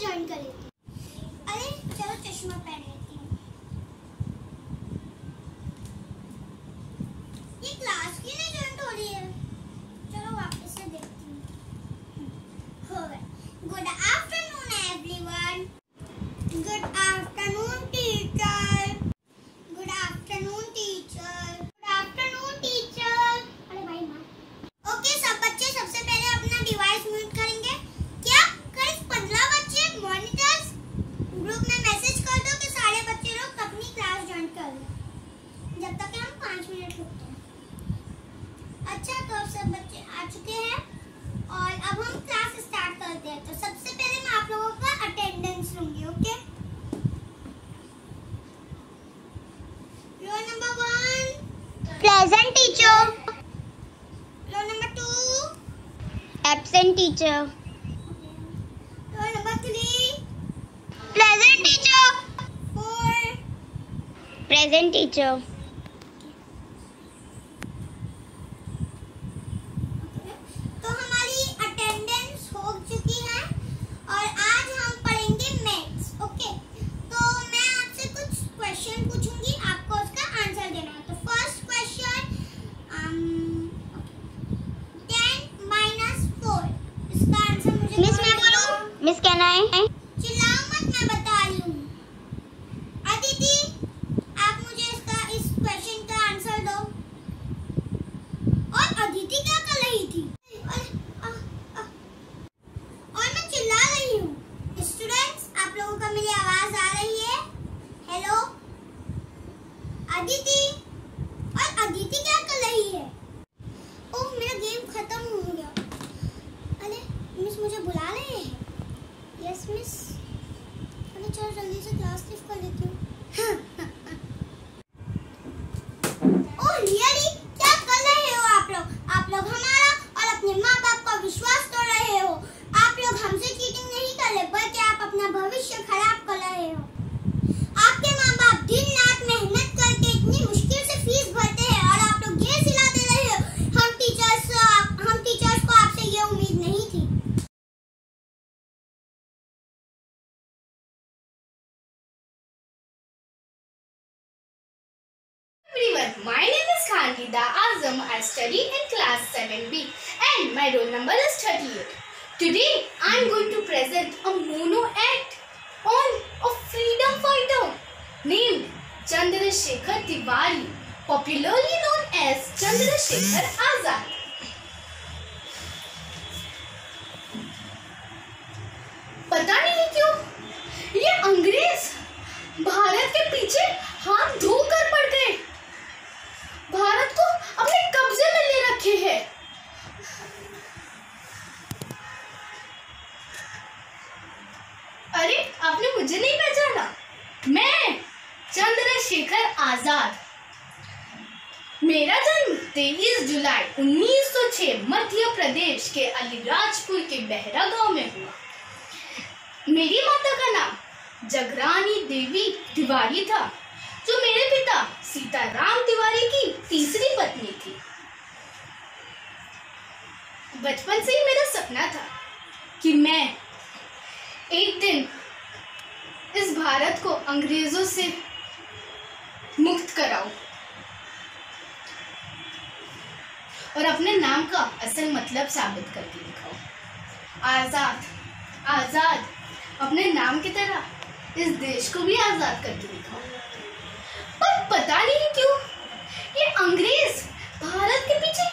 Join कर लेती हूँ। अरे चलो चश्मा पहन लेती हूँ। ये क्लास की नहीं ज्वाइन हो रही है। चलो वापस से देखती हूँ। हो गए। Good afternoon everyone. Good afternoon teacher. Good afternoon teacher. Good afternoon teacher. अरे भाई माँ। ओके सब बच्चे सबसे पहले अपना डिवाइस म्यूट करेंगे। क्या गाइस 15 बच्चे मॉनिटर्स ग्रुप में मैसेज कर दो कि सारे बच्चे लोग अपनी क्लास ज्वाइन कर लें जब तक हम 5 मिनट रुकते हैं। अच्छा तो अब सब बच्चे आ चुके हैं और अब हम क्लास स्टार्ट करते हैं। तो सबसे पहले मैं आप लोगों का अटेंडेंस लूंगी। Okay roll number 1 present teacher. Roll number 2 absent teacher. Roll number 3 present teacher. 4 present teacher. तो हमारी अटेंडेंस हो चुकी है और आज हम पढ़ेंगे मैथ्स। ओके तो मैं आपसे कुछ क्वेश्चन पूछूंगी, आपको उसका आंसर देना है। तो फर्स्ट क्वेश्चन 10 माइनस 4 इसका आंसर मुझे मिस मैं बोलूं? मिस कहना है? चिल्लाओ मत, मैं बता रही हूँ। अदिति आप मुझे इस क्वेश्चन का आंसर दो। और अदिति क्या कर रही थी? और मैं चिल्ला रही हूँ। स्टूडेंट्स आप लोगों को मेरी आवाज आ रही है? हेलो अदिति। और अदिति क्या कर रही है? ओह मेरा गेम खत्म हो गया। अरे मिस मुझे बुला रहे हैं? Yes miss. अरे चलो जल्दी से क्लास लिफ्ट कर लेती हूँ। ओह रियली क्या कर रहे हो आप लोग? आप लोग हमारा और अपने माँ बाप का विश्वास तोड़ रहे हो। आप लोग हमसे चीटिंग नहीं कर रहे बल्कि आप अपना भविष्य खराब कर रहे हो। आपके माँ बाप दिन रात मेहनत करके इतनी मुश्किल से फीस भरते हैं और आप लोग ये सिला दे रहे हो। हम टीचर्स को आपसे ये उम्मीद नहीं थी। Everyone, my name is Khanida Azam. I study in class 7B and my roll number is 38. Today, I am going to present a mono act on a freedom fighter named Chandrasekhar Tiwari, popularly known as Chandrasekhar Azad. पता नहीं क्यों ये अंग्रेज भारत के पीछे हाथ धोकर पड़ गए। भारत को अपने कब्जे में ले रखे हैं। अरे आपने मुझे नहीं पहचाना? मैं चंद्रशेखर आजाद। मेरा जन्म 23 जुलाई 1906 मध्य प्रदेश के अलीराजपुर के बेहरा गांव में हुआ। मेरी माता का नाम जगरानी देवी तिवारी था जो मेरे पिता सीताराम तिवारी की तीसरी पत्नी थी। बचपन से ही मेरा सपना था कि मैं एक दिन इस भारत को अंग्रेजों से मुक्त कराऊं और अपने नाम का असल मतलब साबित करके दिखाऊं। आजाद आजाद अपने नाम की तरह इस देश को भी आजाद करके दिखाऊं। पर पता नहीं क्यों ये अंग्रेज भारत के पीछे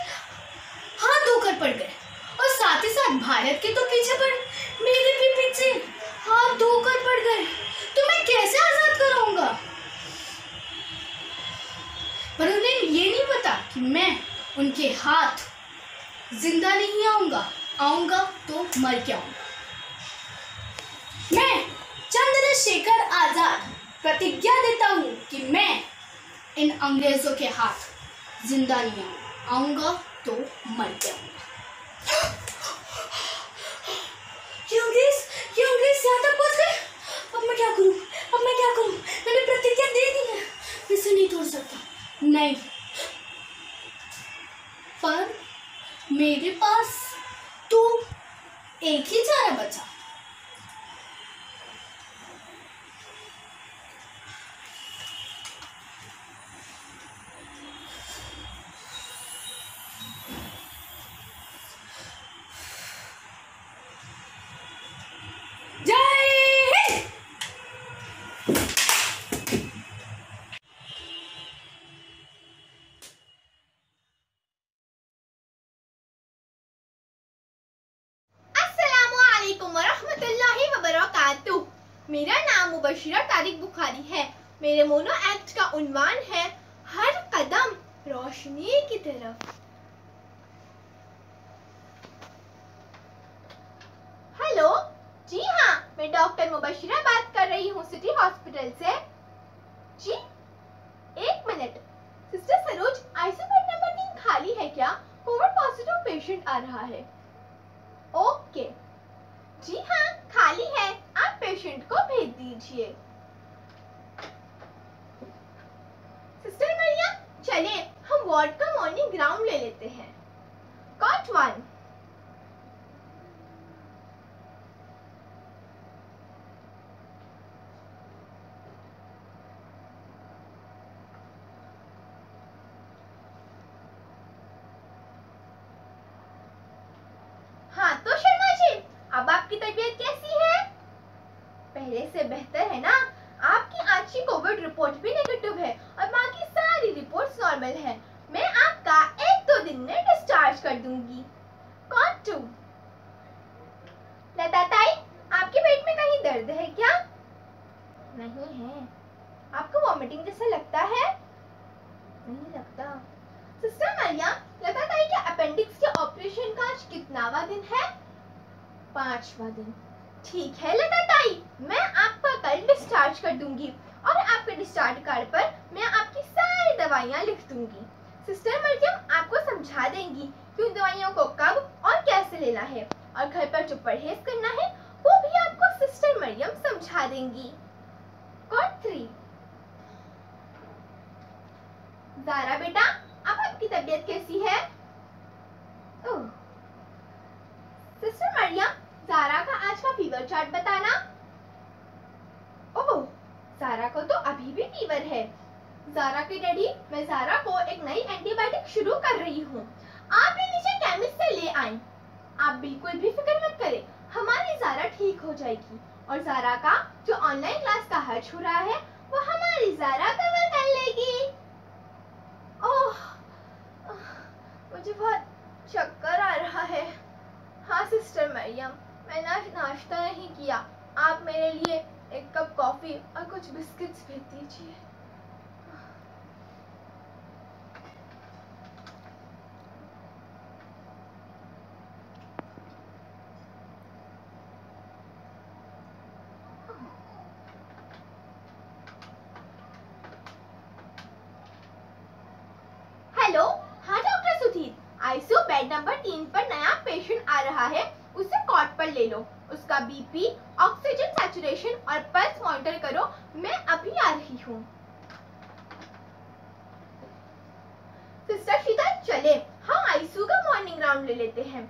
हाथ धोकर पड़ गए और साथ ही साथ भारत के तो पीछे पड़ मेरे भी पीछे हाथ धोकर पड़ गए। तो मैं कैसे आजाद कराऊंगा? पर उन्हें ये नहीं पता कि मैं उनके हाथ जिंदा नहीं आऊंगा तो मर के आऊंगा। मैं चंद्रशेखर आजाद प्रतिज्ञा देता हूँ कि मैं इन अंग्रेजों के हाथ जिंदा नहीं आऊंगा तो मर के आऊंगा। ये अंग्रेज यहाँ तक पहुँच गए। अब मैं क्या करूँ? मैंने प्रतिज्ञा दे दी है, इसे नहीं तोड़ सकता। नहीं, पर मेरे पास तो एक ही चारा बचा। मेरा नाम मुबशिरा तारिक बुखारी है। मेरे मोनो एक्ट का उन्वान है हर कदम रोशनी की तरफ। हेलो, जी हाँ, मैं डॉक्टर मुबशिरा बात कर रही हूँ सिटी हॉस्पिटल से। जी, एक minute. Sister Saroj, ICU bed number 3 खाली है क्या? कोविड पॉजिटिव पेशेंट आ रहा है। ओके, जी हाँ, खाली है, आप पेशेंट को भेज दीजिए। सिस्टर मरियम, चलिए हम वार्ड का मॉर्निंग ग्राउंड ले लेते हैं। कॉट 1। हाँ तो शर्मा जी, अब आपकी तबीयत कैसी है? पहले से बेहतर है ना? आपकी आज की कोविड रिपोर्ट भी नेगेटिव है और बाकी सारी रिपोर्ट्स नॉर्मल है। मैं आपका 1-2 दिन में डिस्चार्ज कर दूंगी। कौन 2? लता ताई, आपके पेट में कहीं दर्द है क्या? नहीं है। आपको वॉमिटिंग जैसा लगता है? नहीं लगता। सिस्टर मरियम, लता ताई के अपेंडिक्स के ऑपरेशन का आज कितनावा दिन है? 5वां दिन। ठीक है लता ताई, मैं आपका कल डिस्चार्ज कर दूंगी और आपके डिस्चार्ज कार्ड पर मैं आपकी सारी दवाइयाँ लिख दूंगी। सिस्टर मरियम आपको समझा देंगी कि उन दवाइयों को कब और कैसे लेना है और घर पर जो परहेज करना है वो भी आपको सिस्टर मरियम समझा देंगी। कॉट 3। ज़ारा बेटा, अब आपकी तबीयत कैसी है? ओह, सिस्टर मरियम, ज़ारा का आज का फीवर चार्ट बताना। ओह, ज़ारा को तो अभी भी फीवर है। ज़ारा के डैडी, मैं ज़ारा को एक नई एंटीबायोटिक शुरू कर रही हूँ, आप ये नीचे केमिस्ट से ले आए। आप बिल्कुल भी फिक्र मत करें, हमारी ज़ारा ठीक हो जाएगी और ज़ारा का जो ऑनलाइन क्लास का खर्च हो रहा है वो हमारी ज़ारा कवर कर लेगी। ओह, मुझे बहुत चक्कर आ रहा है। हाँ सिस्टर मरियम, मैंने आज नाश्ता नहीं किया, आप मेरे लिए एक कप कॉफी और कुछ बिस्किट्स भेज दीजिए। हेलो, हाँ doctor Sudhir, ICU bed number 3 पर नया पेशेंट आ रहा है, उसे कॉट पर ले लो। उसका बीपी, ऑक्सीजन सैचुरेशन और पल्स मॉनिटर करो, मैं अभी आ रही हूँ। सिस्टर शीतल, चले हम आईसीयू का मॉर्निंग राउंड ले लेते हैं।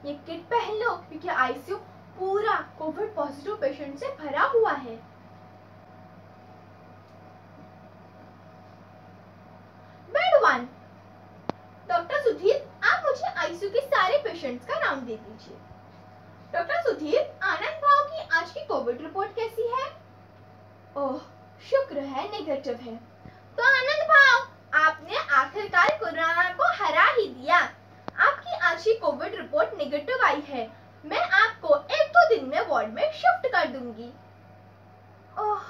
ये किट पहन लो क्योंकि आईसीयू पूरा कोविड पॉजिटिव पेशेंट से भरा हुआ है। बेड 1। डॉक्टर सुधीर, आप मुझे आईसीयू के सारे पेशेंट्स का नाम दे दीजिए। डॉक्टर सुधीर, आनंद भाव की आज की कोविड रिपोर्ट कैसी है? ओह, शुक्र है नेगेटिव है। तो आनंद भाव, आपने आखिरकार कोरोना को हरा ही दिया। आपकी आज की कोविड रिपोर्ट नेगेटिव आई है। मैं आपको 1-2 दिन में वार्ड में शिफ्ट कर दूंगी। ओह,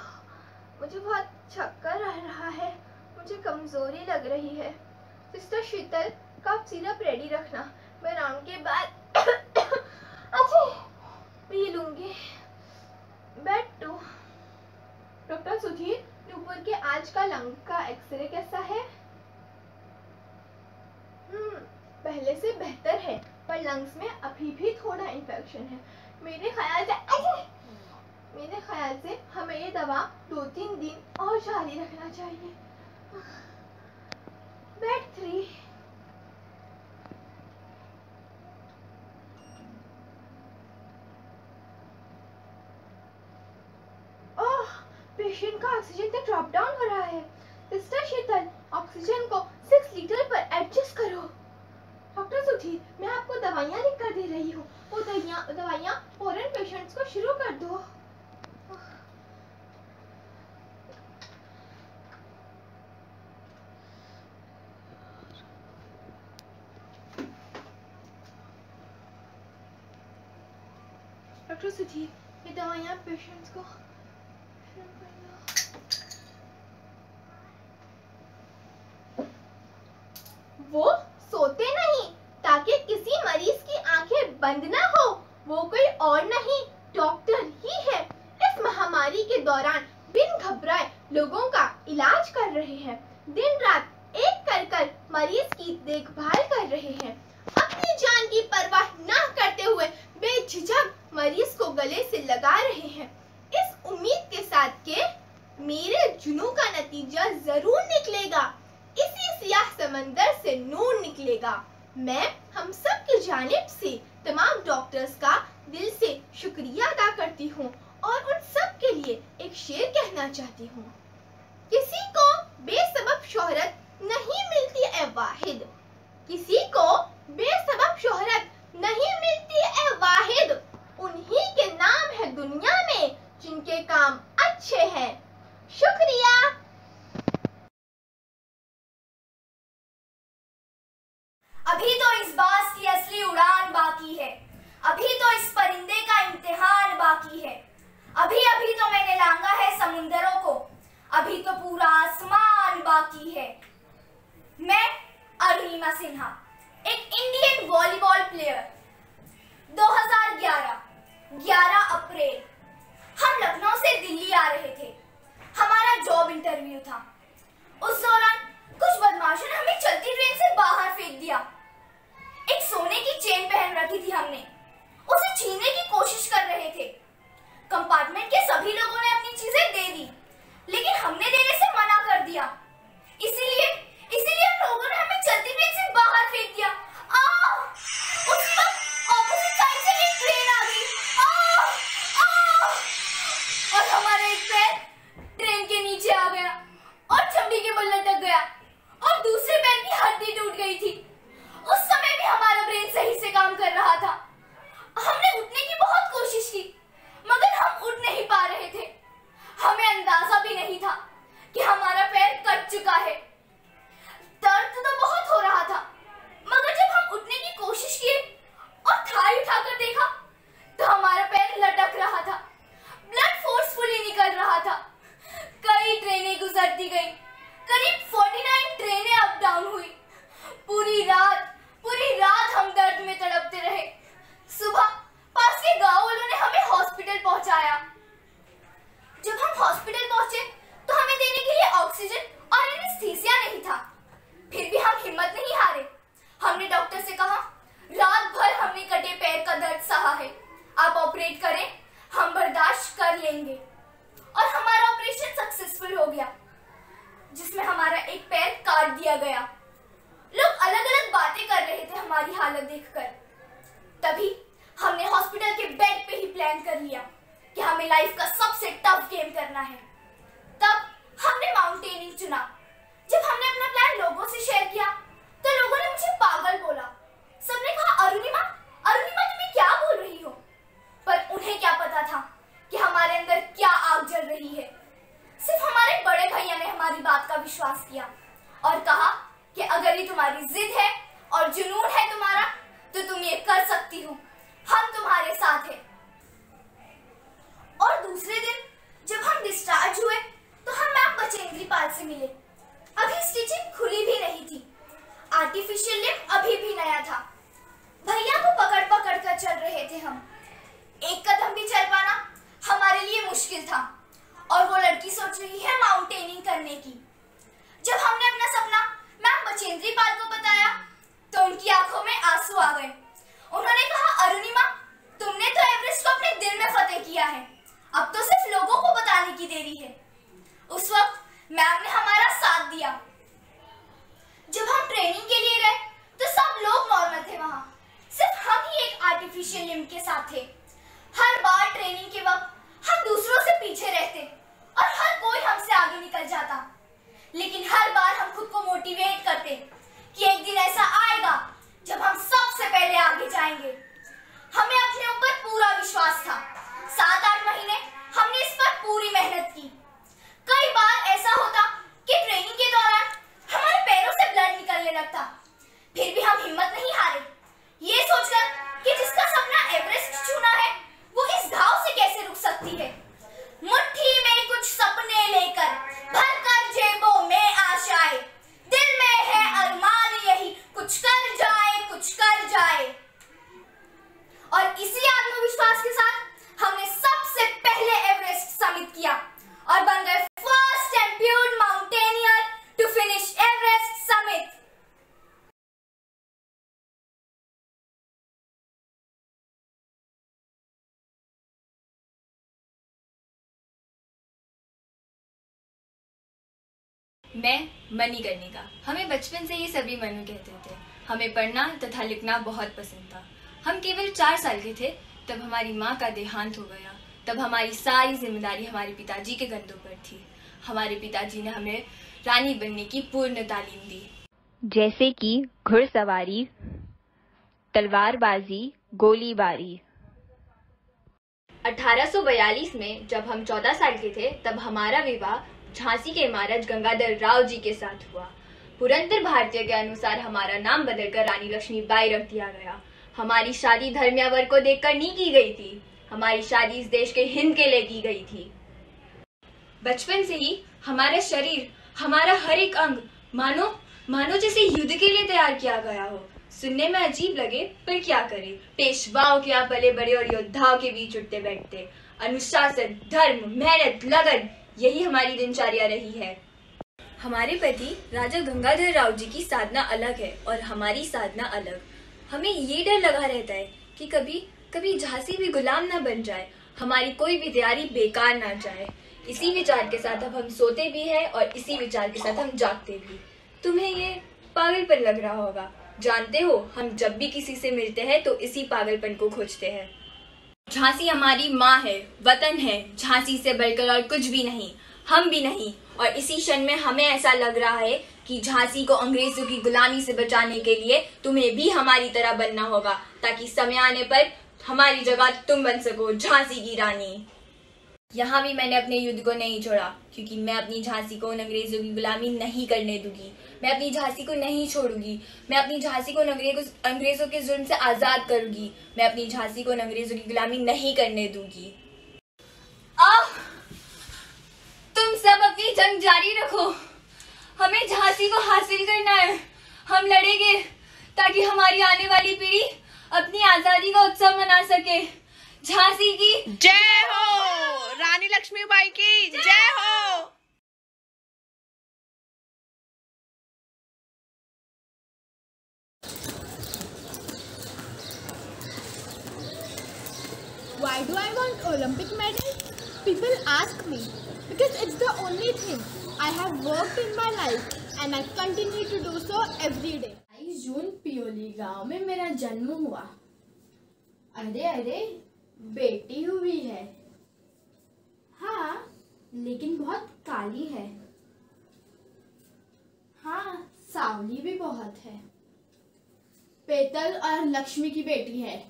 मुझे बहुत चक्कर आ रहा है, मुझे कमजोरी लग रही है। सिस्टर शीतल, कफ सिरप रेडी रखना, मैं राउंड के बाद अच्छा पी लूंगी। बेड 2। डॉक्टर सुधीर, नुपुर के आज का लंग का एक्सरे कैसा है? पहले से बेहतर है, पर लंग्स में अभी भी थोड़ा इन्फेक्शन है। मेरे ख्याल से हमें ये दवा 2-3 दिन और जारी रखना चाहिए। बेड 3। ओह, पेशेंट का ऑक्सीजन तो ड्रॉप डाउन हो रहा है। सिस्टर शीतल, ऑक्सीजन को 6 लीटर पर एडजस्ट करो। डॉक्टर सुधीर, मैं आपको दवाइयाँ लिख कर दे रही हूँ, वो दवाइयाँ फौरन पेशेंट्स को शुरू कर दो। डॉक्टर सुधीर, ये दवाइयाँ पेशेंट्स को वो सोते नहीं ताकि किसी मरीज की आंखें बंद ना हो। वो कोई और नहीं, डॉक्टर ही है। इस महामारी के दौरान बिन घबराए लोगों का इलाज कर रहे हैं। दिन रात एक कर कर मरीज की देखभाल कर रहे हैं। अपनी जान की परवाह ना करते हुए बेझिझक मरीज को गले से लगा रहे हैं, इस उम्मीद के साथ कि मेरे जुनून का नतीजा जरूर निकलेगा, इसी सियाह समंदर से नूर निकलेगा। मैं हम सब की जानिब से तमाम डॉक्टर्स का दिल से शुक्रिया अदा करती हूँ और उन सब के लिए एक शेर कहना चाहती हूँ। किसी को बेसबब शोहरत नहीं मिलती ए वाहिद, किसी को बेसबब शोहरत नहीं मिलती ए वाहिद। उन्हीं के नाम है दुनिया में जिनके काम अच्छे हैं। शुक्रिया। अभी तो इस बाज की असली उड़ान बाकी है, अभी तो इस परिंदे का इम्तिहान बाकी है। अभी अभी तो मैंने लांगा है समुंदरों को, अभी तो पूरा आसमान बाकी है। मैं अरुणिमा सिन्हा, एक इंडियन वॉलीबॉल प्लेयर। 11 अप्रैल हम लखनऊ से दिल्ली आ रहे थे। हमारा जॉब इंटरव्यू था। उस दौरान कुछ बदमाशों ने हमें चलती ट्रेन से बाहर फेंक दिया। एक सोने की चेन पहन रखी थी हमने, उसे छीनने की कोशिश कर रहे थे। कंपार्टमेंट के सभी लोगों ने अपनी चीजें दे दी, लेकिन हमने देने से मना कर दिया। इसीलिए हम लोगों ने हमें चलती ट्रेन से बाहर फेंक दिया। उस वक्त ऑपोजिट साइड से एक ट्रेन आ गई और हमारा एक पैर ट्रेन के नीचे आ गया और चमड़ी के बल लटक गया और दूसरे पैर की हड्डी टूट गई थी। उस समय भी हमारा ब्रेन सही से काम कर रहा था। हमने उठने की बहुत कोशिश की, मगर हम उठ नहीं पा रहे थे। हमें अंदाजा भी नहीं था कि हमारा पैर कट चुका है। दर्द तो बहुत हो रहा था, मगर जब हम उठने की कोशिश किए और थाई उठाकर देखा तो हमारा पैर लटक रहा था। ब्लड फोर्सफुली निकल रहा था। कई ट्रेनें गुजरती गई, करीब 49 ट्रेनें अप डाउन हुई। पूरी रात हम दर्द में तड़पते रहे। सुबह पास के गांव वालों ने हमें हॉस्पिटल पहुंचाया। जब हम हॉस्पिटल पहुंचे तो हमें देने के लिए ऑक्सीजन और एनेस्थीसिया नहीं था। फिर भी हम हिम्मत नहीं हारे। हमने डॉक्टर से कहा, रात भर हमने कटे पैर का दर्द सहा है, आप ऑपरेट करें, हम बर्दाश्त कर लेंगे। और हमारा ऑपरेशन सक्सेसफुल हो गया, जिसमें हमारा एक पैर काट दिया गया। लोग अलग अलग बातें कर रहे थे हमारी हालत देखकर। तभी हमने हॉस्पिटल के बेड पे ही प्लान कर लिया कि हमें लाइफ का सबसे टफ गेम करना है। तब हमने माउंटेनिंग चुना। जब हमने अपना प्लान लोगों से शेयर किया तो लोगों ने मुझे पागल बोला। सबने कहा, अरुणिमा तुम्हें क्या बोल रही हो? पर उन्हें क्या पता था कि हमारे अंदर क्या आग जल रही है। सिर्फ हमारे बड़े भैया ने हमारी बात का विश्वास किया और कहा कि अगर ये तुम्हारी जिद है और जुनून है तुम्हारा तो तुम ये कर सकती हो, हम तुम्हारे साथ हैं। और दूसरे दिन जब हम डिस्चार्ज हुए तो हम मैम बचेंद्री पाल से मिले। अभी स्टिचिंग खुली भी नहीं थी, आर्टिफिशियल लिम्ब अभी भी नया था। भैया को पकड़ पकड़ कर चल रहे थे हम। एक कदम भी चल पाना हमारे लिए मुश्किल था और वो लड़की सोच रही है माउंटेनिंग करने की। जब हमने अपना सपना मैम बचेंद्री पाल को बताया तो उनकी आंखों में आंसू आ गए। उन्होंने कहा, अरुणिमा तुमने तो एवरेस्ट को अपने दिल में फतेह किया है, अब तो सिर्फ लोगों को बताने की देरी है। उस वक्त मैम ने हमारा साथ दिया। जब हम ट्रेनिंग के लिए गए तो सब लोग नॉर्मल थे, वहां सिर्फ हम ही एक आर्टिफिशियल लिम्ब के साथ थे। हर बार ट्रेनिंग के वक्त हम दूसरों से पीछे रहते और हर कोई हमसे आगे निकल जाता, लेकिन हर बार हम खुद को मोटिवेट करते कि एक दिन ऐसा आएगा जब हम सबसे पहले आगे जाएंगे। हमें अपने ऊपर पूरा विश्वास था। 7-8 महीने हमने इस पर पूरी मेहनत की। कई बार ऐसा होता कि ट्रेनिंग के दौरान हमारे पैरों से ब्लड निकलने लगता, फिर भी हम हिम्मत नहीं हारे, ये सोचकर कि जिसका सपना एवरेस्ट छूना है वो इस घाव से कैसे रुक सकती है। मुट्ठी में कुछ सपने लेकर भरकर जेबों में आशाएं, दिल में है अरमान यही मैं मणिकर्णिका। हमें बचपन से ही सभी मनु कहते थे। हमें पढ़ना तथा लिखना बहुत पसंद था। हम केवल 4 साल के थे तब हमारी माँ का देहांत हो गया। तब हमारी सारी जिम्मेदारी हमारे पिताजी के कंधों पर थी। हमारे पिताजी ने हमें रानी बनने की पूर्ण तालीम दी, जैसे कि घुड़सवारी, तलवारबाजी, गोलीबारी। 1842 में जब हम 14 साल के थे तब हमारा विवाह झांसी के महाराज गंगाधर राव जी के साथ हुआ। पुरंदर भारतीय के अनुसार हमारा नाम बदलकर रानी लक्ष्मीबाई रख दिया गया। हमारी शादी धर्मिया को देखकर नहीं की गई थी। हमारी शादी इस देश के हिंद के लिए की गई थी। बचपन से ही हमारा शरीर, हमारा हर एक अंग मानो जैसे युद्ध के लिए तैयार किया गया हो। सुनने में अजीब लगे पर क्या करें, पेशवाओं के यहाँ पले बड़े और योद्धाओं के बीच उठते बैठते। अनुशासन, धर्म, मेहनत, लगन, यही हमारी दिनचर्या रही है। हमारे पति राजा गंगाधर राव जी की साधना अलग है और हमारी साधना अलग। हमें ये डर लगा रहता है कि कभी झांसी भी गुलाम ना बन जाए, हमारी कोई भी तैयारी बेकार ना जाए। इसी विचार के साथ अब हम सोते भी हैं और इसी विचार के साथ हम जागते भी। तुम्हें ये पागलपन लग रहा होगा। जानते हो, हम जब भी किसी से मिलते हैं तो इसी पागलपन को खोजते हैं। झांसी हमारी माँ है, वतन है। झांसी से बढ़कर और कुछ भी नहीं, हम भी नहीं। और इसी क्षण में हमें ऐसा लग रहा है कि झांसी को अंग्रेजों की गुलामी से बचाने के लिए तुम्हें भी हमारी तरह बनना होगा, ताकि समय आने पर हमारी जगह तुम बन सको झांसी की रानी। यहाँ भी मैंने अपने युद्ध को नहीं छोड़ा, क्योंकि मैं अपनी झांसी को उन अंग्रेजों की गुलामी नहीं करने दूंगी। मैं अपनी झांसी को नहीं छोड़ूंगी। मैं अपनी झांसी को अंग्रेजों के जुल्म से आजाद करूंगी। मैं अपनी झांसी को अंग्रेजों की गुलामी नहीं करने दूंगी। तुम सब अपनी जंग जारी रखो। हमें झांसी को हासिल करना है। हम लड़ेंगे ताकि हमारी आने वाली पीढ़ी अपनी आजादी का उत्सव मना सके। झांसी की जय हो, रानी लक्ष्मीबाई की जय हो। Why do I want Olympic medal? People ask me because it's the only thing I have worked in my life and I continue to do so every day. 22 June Pioli गांव में मेरा जन्म हुआ। अरे बेटी हुई है। हाँ, लेकिन बहुत काली है। हाँ, सांवली भी बहुत है। पेतल और लक्ष्मी की बेटी है।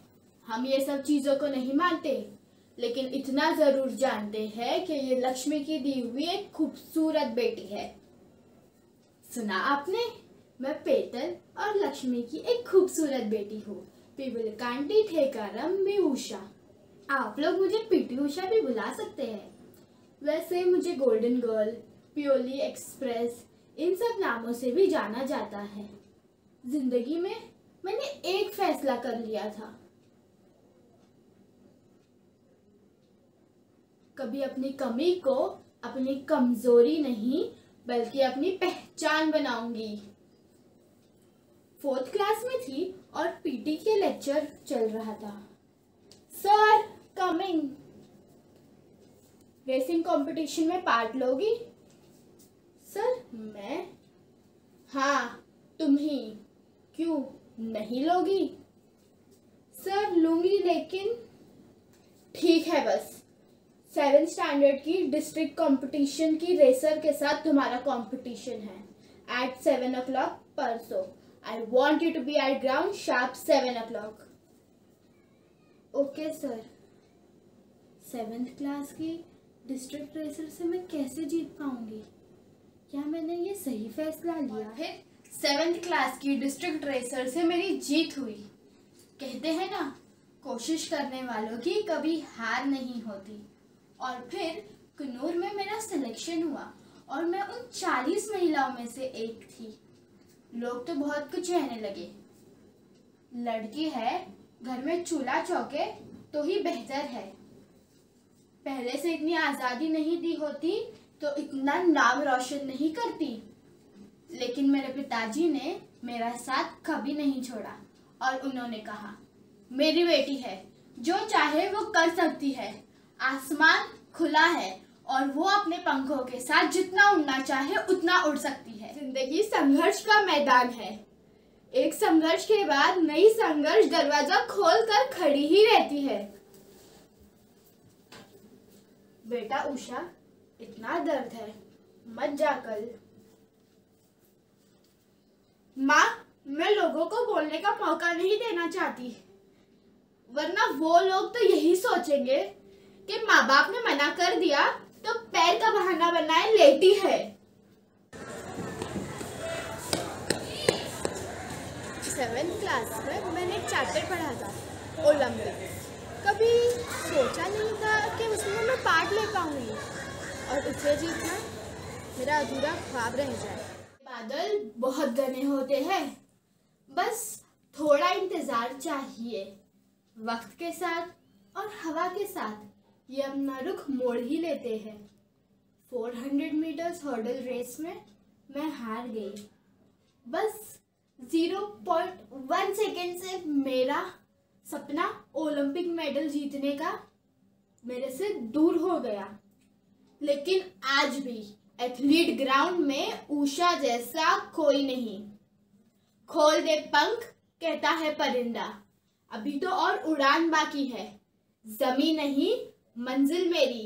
हम ये सब चीजों को नहीं मानते, लेकिन इतना जरूर जानते हैं कि ये लक्ष्मी की दी हुई एक खूबसूरत बेटी है। सुना आपने? मैं पेतल और लक्ष्मी की एक खूबसूरत बेटी हूँ। पीपल कांटी ठेकारम भी उषा। आप लोग मुझे पीटी उषा भी बुला सकते हैं। वैसे मुझे गोल्डन गर्ल, पियोली एक्सप्रेस, इन सब नामों से भी जाना जाता है। जिंदगी में मैंने एक फैसला कर लिया था, कभी अपनी कमी को अपनी कमजोरी नहीं बल्कि अपनी पहचान बनाऊंगी। 4th क्लास में थी और पीटी के लेक्चर चल रहा था। Sir coming. रेसिंग कंपटीशन में पार्ट लोगी? सर मैं? हाँ तुम ही। क्यों नहीं लोगी? सर लूंगी, लेकिन ठीक है बस 7th स्टैंडर्ड की डिस्ट्रिक्ट कंपटीशन की रेसर के साथ तुम्हारा कंपटीशन है at 7 o'clock परसों। I want you to be at ground sharp 7 o'clock. Okay sir. 7th class की डिस्ट्रिक्ट रेसर से मैं कैसे जीत पाऊंगी? क्या मैंने ये सही फैसला लिया है? 7th क्लास की डिस्ट्रिक्ट रेसर से मेरी जीत हुई। कहते हैं ना, कोशिश करने वालों की कभी हार नहीं होती। और फिर कन्नौर में मेरा सिलेक्शन हुआ और मैं उन 40 महिलाओं में से एक थी। लोग तो बहुत कुछ कहने लगे, लड़की है, घर में चूल्हा चौके तो ही बेहतर है। पहले से इतनी आजादी नहीं दी होती तो इतना नाम रोशन नहीं करती। लेकिन मेरे पिताजी ने मेरा साथ कभी नहीं छोड़ा और उन्होंने कहा, मेरी बेटी है, जो चाहे वो कर सकती है। आसमान खुला है और वो अपने पंखों के साथ जितना उड़ना चाहे उतना उड़ सकती है। जिंदगी संघर्ष का मैदान है। एक संघर्ष के बाद नई संघर्ष दरवाजा खोलकर खड़ी ही रहती है। बेटा उषा, इतना दर्द है, मत जा कल। माँ, मैं लोगों को बोलने का मौका नहीं देना चाहती, वरना वो लोग तो यही सोचेंगे कि माँ बाप ने मना कर दिया तो पैर का बहाना बनाए लेटी है। 7th क्लास में मैंने एक चैप्टर पढ़ा था, ओलंपिक्स। कभी सोचा नहीं था कि उसमें मैं पार्ट ले पाऊंगी और उसे जीतना मेरा अधूरा ख्वाब रह जाए। बादल बहुत घने होते हैं, बस थोड़ा इंतजार चाहिए। वक्त के साथ और हवा के साथ ये अपना रुख मोड़ ही लेते हैं। 400 मीटर्स हर्डल रेस में मैं हार गई। बस 0.1 सेकेंड से मेरा सपना ओलंपिक मेडल जीतने का मेरे से दूर हो गया। लेकिन आज भी एथलीट ग्राउंड में उषा जैसा कोई नहीं। खोल दे पंख, कहता है परिंदा, अभी तो और उड़ान बाकी है। जमीन नहीं मंजिल मेरी,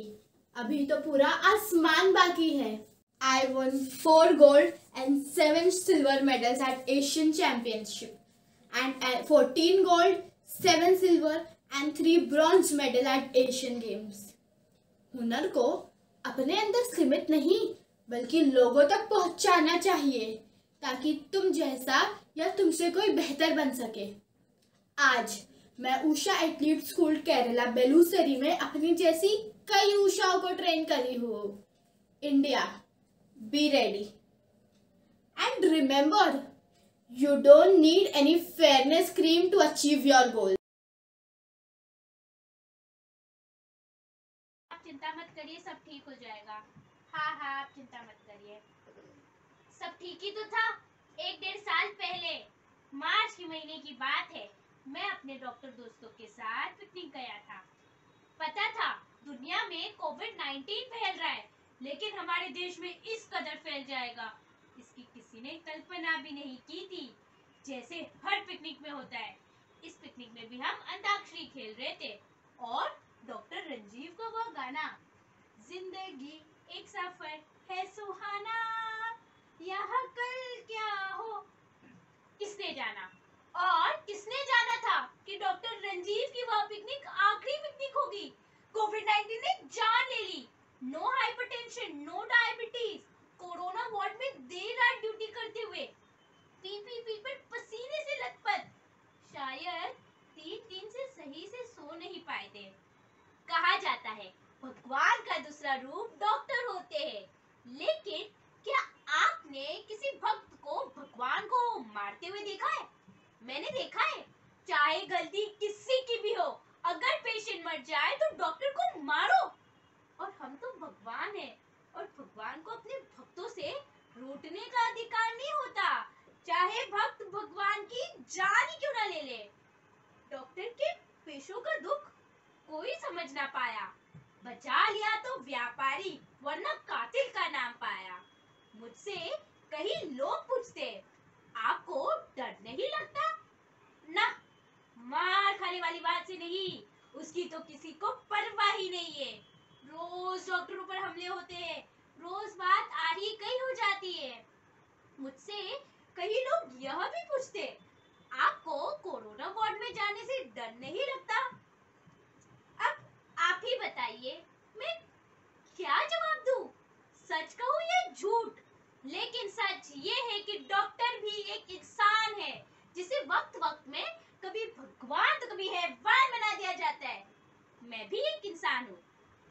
अभी तो पूरा आसमान बाकी है। I won 4 gold and 7 silver medals at Asian Championship and 14 gold, 7 silver and 3 bronze medal at Asian Games. हुनर को अपने अंदर सीमित नहीं बल्कि लोगों तक पहुंचाना चाहिए ताकि तुम जैसा या तुमसे कोई बेहतर बन सके। आज मैं उषा एथलीट स्कूल केरला बेलूसरी में अपनी जैसी कई उषाओं को ट्रेन करी हूँ। India, be ready and remember, you don't need any fairness cream to achieve your goal. आप चिंता मत करिए, सब ठीक हो जाएगा। हाँ, आप चिंता मत करिए, सब ठीक ही तो था। 1-1.5 साल पहले मार्च के महीने की बात है, मैं अपने डॉक्टर दोस्तों के साथ पिकनिक गया था। पता था दुनिया में कोविड-19 फैल रहा है, लेकिन हमारे देश में इस कदर फैल जाएगा, इसकी किसी ने कल्पना भी नहीं की थी। जैसे हर पिकनिक में होता है, इस पिकनिक में भी हम अंताक्षरी खेल रहे थे और डॉक्टर रंजीव का वो गाना, जिंदगी एक सफर है सुहाना, यहाँ कल क्या हो, किसने जाना। और किसने जाना था कि डॉक्टर रंजीव की वह पिकनिक आखिरी पिकनिक होगी। कोविड-19 ने जान ले ली। No hypertension, no diabetes, corona ward में देर रात ड्यूटी करते हुए, पीठ पर पसीने से लथपथ, शायद 3 दिन से सही से सो नहीं पाए थे। कहा जाता है भगवान का दूसरा रूप डॉक्टर होते हैं, लेकिन क्या आपने किसी भक्त को भगवान को मारते हुए देखा है? मैंने देखा है, चाहे गलती किसी की भी हो, अगर पेशेंट मर जाए तो डॉक्टर को मारो। और हम तो भगवान हैं और भगवान को अपने भक्तों से रूठने का अधिकार नहीं होता, चाहे भक्त भगवान की जान ही क्यों ना ले ले। डॉक्टर के पेशों का दुख कोई समझ ना पाया, बचा लिया तो व्यापारी, वरना कातिल का नाम पाया। मुझसे कई लोग पूछते, आपको डर नहीं लगता? ना, मार खाने वाली बात से नहीं, उसकी तो किसी को परवाह ही नहीं है। रोज डॉक्टरों पर हमले होते हैं, रोज बात आड़ी कई हो जाती है। मुझसे कई लोग यह भी पूछते, आपको कोरोना वार्ड में जाने से डर नहीं लगता? अब आप ही बताइए, मैं क्या जवाब दूं? सच कहूं या झूठ? लेकिन सच ये है कि डॉक्टर भी एक इंसान है, जिसे वक्त वक्त में कभी भगवान तो कभी हैवान बना दिया जाता है। मैं भी एक इंसान हूँ,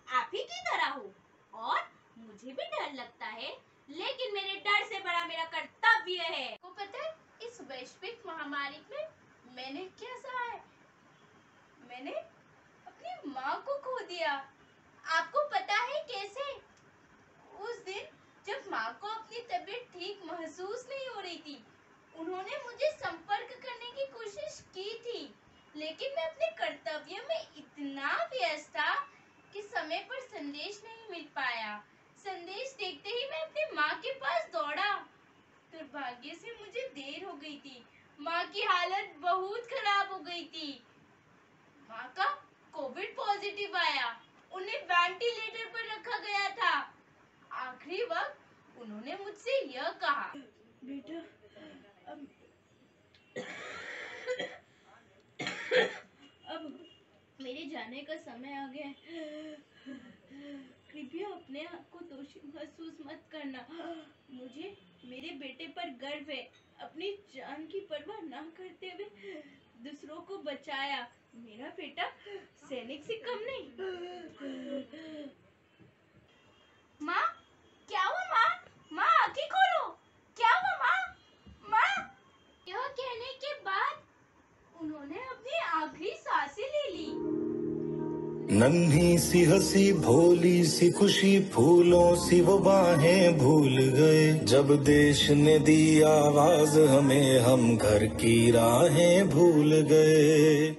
आप ही की तरह हूँ, और मुझे भी डर लगता है, लेकिन मेरे डर से बड़ा मेरा कर्तव्य है। को पता है इस वैश्विक महामारी में मैंने क्या सहा है? मैंने अपनी माँ को खो दिया। आपको पता है कैसे? उस दिन जब माँ को अपनी तबीयत ठीक महसूस नहीं हो रही थी, उन्होंने मुझे संपर्क करने की कोशिश की थी, लेकिन मैं अपने कर्तव्य में इतना व्यस्त था कि समय पर संदेश नहीं मिल पाया। संदेश देखते ही मैं अपनी माँ के पास दौड़ा। दुर्भाग्य से मुझे देर हो गई थी। माँ की हालत बहुत खराब हो गई थी। माँ का कोविड पॉजिटिव आया। उन्हें वेंटिलेटर पर रखा गया था। आखिरी वक्त उन्होंने मुझसे यह कहा, बेटा अब मेरे जाने का समय आ गया है। कृपया अपने आप को दोषी महसूस मत करना। मुझे मेरे बेटे पर गर्व है। अपनी जान की परवाह ना करते हुए दूसरों को बचाया। मेरा बेटा सैनिक से कम नहीं। माँ क्या हुआ? माँ आंखें खोलो। क्या हुआ माँ? माँ। यह कहने के बाद उन्होंने अपनी आखिरी सांसें ले ली। नन्ही सी हंसी भोली सी खुशी फूलों सी वो बाहें भूल गए। जब देश ने दी आवाज हमें हम घर की राहें भूल गए।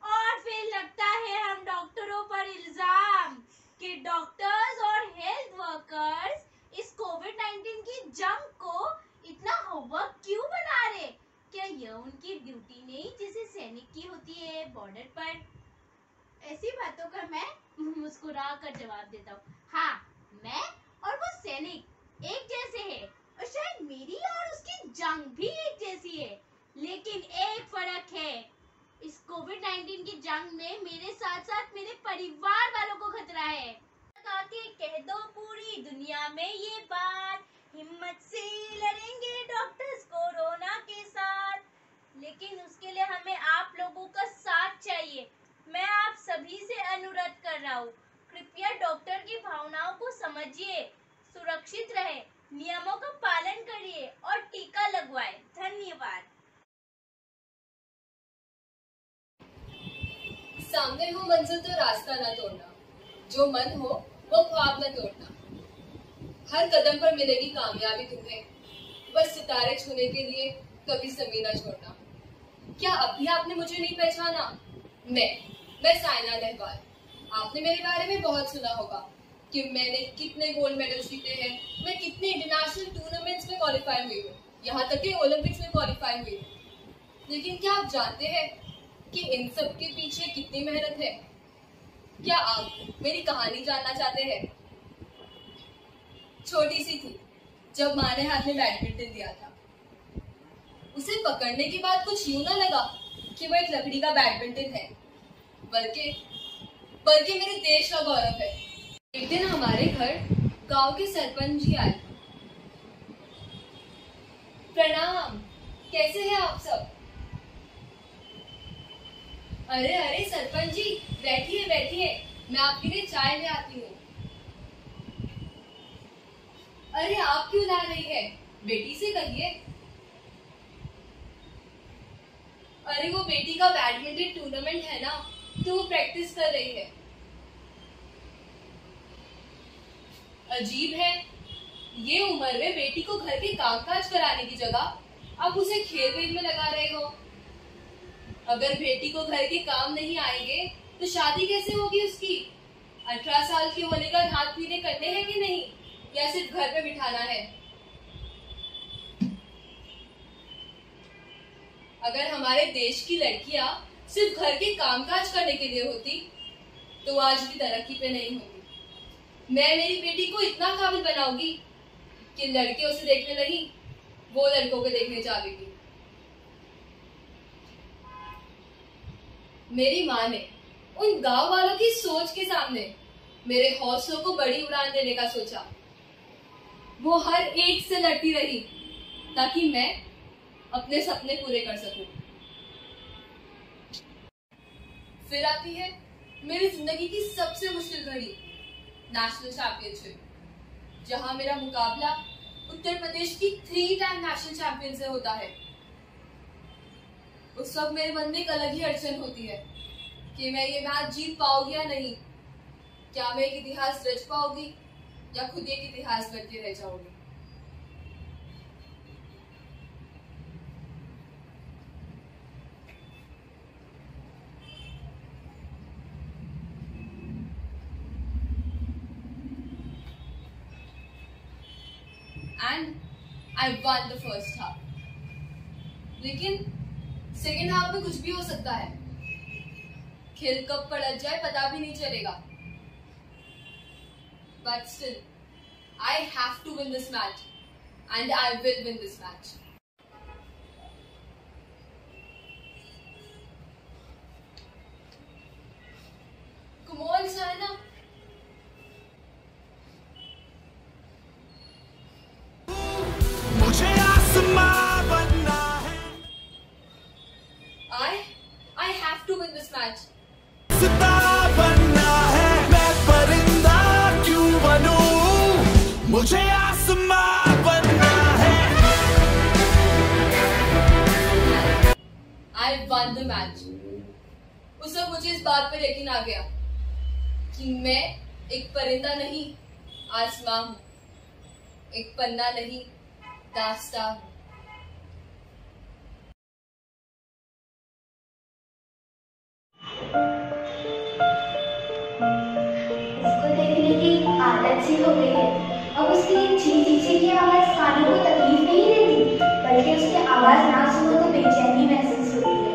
और फिर लगता है हम डॉक्टरों पर इल्जाम कि डॉक्टर्स और हेल्थ वर्कर्स इस कोविड-19 की जंग को इतना होमवर्क क्यों बना रहे? क्या यह उनकी ड्यूटी नहीं जैसे सैनिक की होती है बॉर्डर पर? ऐसी बातों का मैं मुस्कुरा कर जवाब देता हूँ। हाँ, मैं और वो सैनिक एक जैसे हैं और शायद मेरी और उसकी जंग भी एक जैसी है। लेकिन एक फर्क है, इस कोविड-19 की जंग में मेरे साथ साथ मेरे परिवार वालों को खतरा है। आके कह दो पूरी दुनिया में ये बात, हिम्मत से लड़ेंगे डॉक्टर्स कोरोना के साथ। लेकिन उसके लिए हमें आप लोगों का साथ चाहिए। मैं आप सभी से अनुरोध कर रहा हूँ, कृपया डॉक्टर की भावनाओं को समझिए, सुरक्षित रहे, नियमों का पालन करिए और टीका लगवाएं। धन्यवाद। सामने हो मंजिल तो रास्ता न तोड़ना, जो मन हो वो ख्वाब न तोड़ना। हर कदम पर मिलेगी कामयाबी तुम्हें, बस सितारे छूने के लिए कभी जमीन न छोड़ना। क्या अब भी आपने मुझे नहीं पहचाना? मैं साइना नेहवाल। आपने मेरे बारे में बहुत सुना होगा कि मैंने कितने गोल्ड मेडल जीते हैं, मैं कितने इंटरनेशनल टूर्नामेंट्स में क्वालिफाई हुई हूँ, यहाँ तक कि ओलंपिक्स में क्वालिफाई हुई हूँ। लेकिन क्या आप जानते हैं कि इन सब के पीछे कितनी मेहनत है? क्या आप मेरी कहानी जानना चाहते हैं? छोटी सी थी जब माँ ने हाथ में बैडमिंटन दिया था। उसे पकड़ने के बाद कुछ यूं ना लगा कि वो एक लकड़ी का बैडमिंटन है, बल्कि मेरे देश का गौरव है। एक दिन हमारे घर गांव के सरपंच जी आए। प्रणाम, कैसे हैं आप सब? अरे सरपंच जी, बैठिए, मैं आपके लिए चाय ले आती हूँ। अरे आप क्यों ला रही है? बेटी से कहिए। अरे वो बेटी का बैडमिंटन टूर्नामेंट है ना, तो वो प्रैक्टिस कर रही है। अजीब है, ये उम्र में बेटी को घर के कामकाज कराने की जगह आप उसे खेल वेल में लगा रहे हो। अगर बेटी को घर के काम नहीं आएंगे तो शादी कैसे होगी उसकी? 18 साल की होने का हाथ पीने करने हैं कि नहीं, या सिर्फ घर पे बिठाना है? अगर हमारे देश की लड़कियां सिर्फ घर के कामकाज करने के लिए होती तो आज भी तरक्की पे नहीं होती। मैं मेरी बेटी को इतना काबिल बनाऊंगी कि लड़के उसे देखने नहीं, वो लड़कों को देखने जाएगी। मेरी माँ ने उन गांव वालों की सोच के सामने मेरे हौसलों को बड़ी उड़ान देने का सोचा। वो हर एक से लड़ती रही ताकि मैं अपने सपने पूरे कर सकूं। फिर आती है मेरी जिंदगी की सबसे मुश्किल घड़ी, नेशनल चैंपियनशिप, जहां मेरा मुकाबला उत्तर प्रदेश की 3 टाइम नेशनल चैंपियन से होता है। उस वक्त मेरे मन में एक अलग ही अड़चन होती है कि मैं ये मैच जीत पाऊंगी या नहीं। क्या मैं एक इतिहास रच पाऊंगी या खुद एक इतिहास बन के रह जाऊंगी? and I won the first half. लेकिन सेकेंड हाफ में कुछ भी हो सकता है. खेल कब पलट जाए पता भी नहीं चलेगा. But still, I have to win this match, and I will win this match. Come on, Shaina. मुझे आसमां बनना है. I have to win this match. सितारा बनना है. मैं परिंदा क्यों बनूं? मुझे आसमां बनना है. I won the match. उस वक्त मुझे इस बात पर यकीन आ गया कि मैं एक परिंदा नहीं, आसमां हूं. एक पन्ना नहीं, दास्तां हूं. उसको देखने की आदत सी हो गई है. अब उसकी ची चीचे की आवाज कानों को तकलीफ नहीं देती, बल्कि उसकी आवाज ना सुनो तो बेचैनी महसूस होती है.